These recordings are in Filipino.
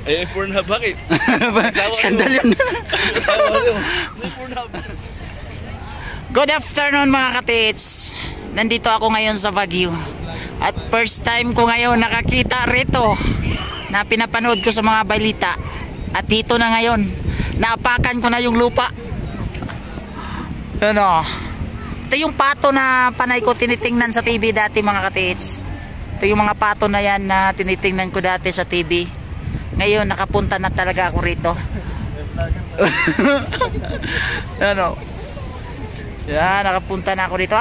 Eh, Pornhub, bakit? Skandal yun. Good afternoon mga katits. Nandito ako ngayon sa Baguio. At first time ko ngayon nakakita rito na pinapanood ko sa mga balita. At dito na ngayon, naapakan ko na yung lupa. Ano? Ito yung pato na panay ko tinitingnan sa TV dati mga katits. Ito yung mga pato na yan na tinitingnan ko dati sa TV. Ngayon nakapunta na talaga ako rito. Ano? Yan, nakapunta na ako rito.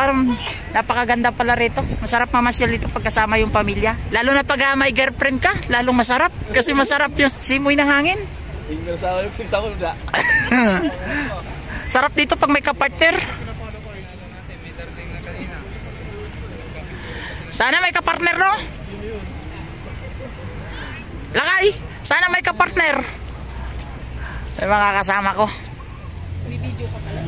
Napakaganda pala rito. Masarap mamasyal dito pagkasama yung pamilya. Lalo na pag may girlfriend ka, lalong masarap. Kasi masarap yung simoy ng hangin. Sarap dito pag may kapartner. Sana may kapartner, no? Lakay! Sana may kapartner. May mga kasama ko. Bibidyo ka pala.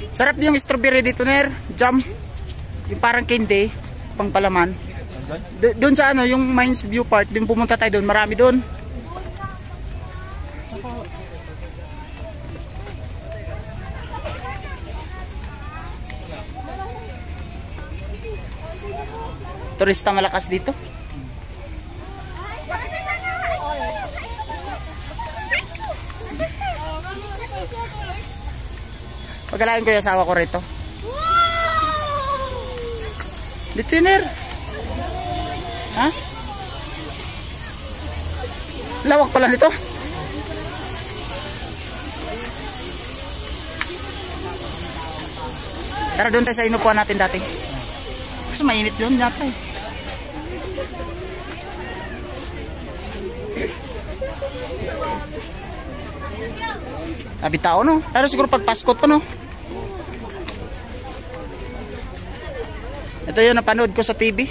Sarap yung strawberry dito, Ner. Jam. Yung parang candy, pang palaman. Doon sa ano, yung Mines View Park, din pumunta tayo doon. Marami doon. Turista malakas dito. Pagkalain ko yung asawa ko rito. Dito yun, Ner. Ha? Lawak pala nito. Tara doon tayo sa inupuan natin dati. Kasi mainit doon yata eh. Nabitao, no? Pero siguro pag Pasko to, no? Ito yung napanood ko sa TV.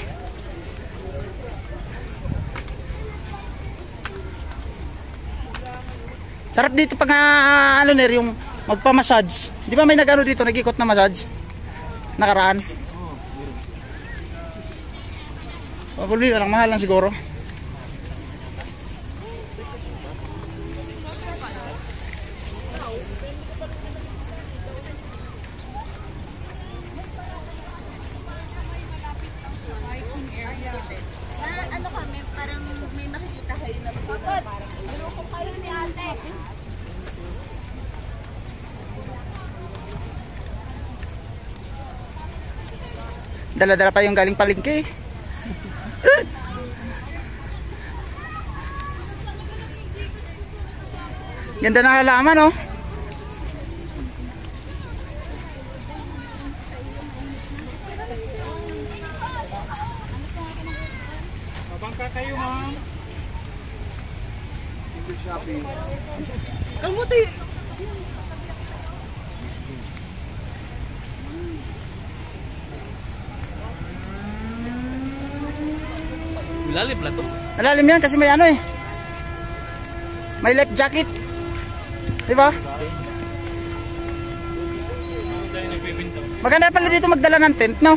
Sarap dito pag ano, Ner, yung magpa-massage. Di ba may nag-ano dito, nag-ikot na massage? Nakaraan. Probably lang, mahal lang siguro. Ano kami, parang may makikita kayo na parang iloko kayo ni ate. Dala-dala pa yung galing palengke. Ganda ng halaman, oh. Bangka kayo, ma'am. Shopping. Kamuti! Malalim na to. Malalim yan kasi may ano eh. May life jacket. Diba? Maganda pala dito magdala ng tent, no?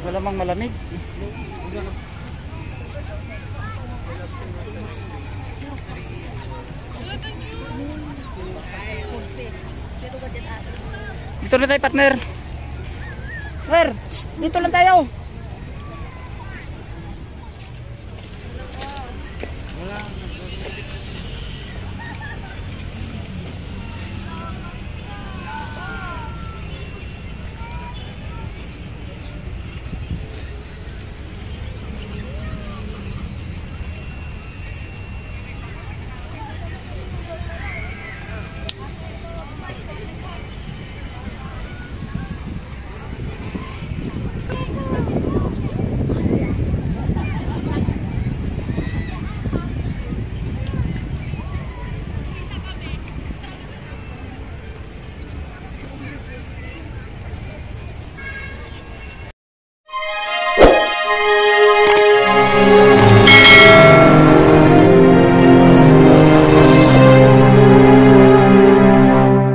Wala mang malamig. Dito na tayo, partner. Dito lang tayo.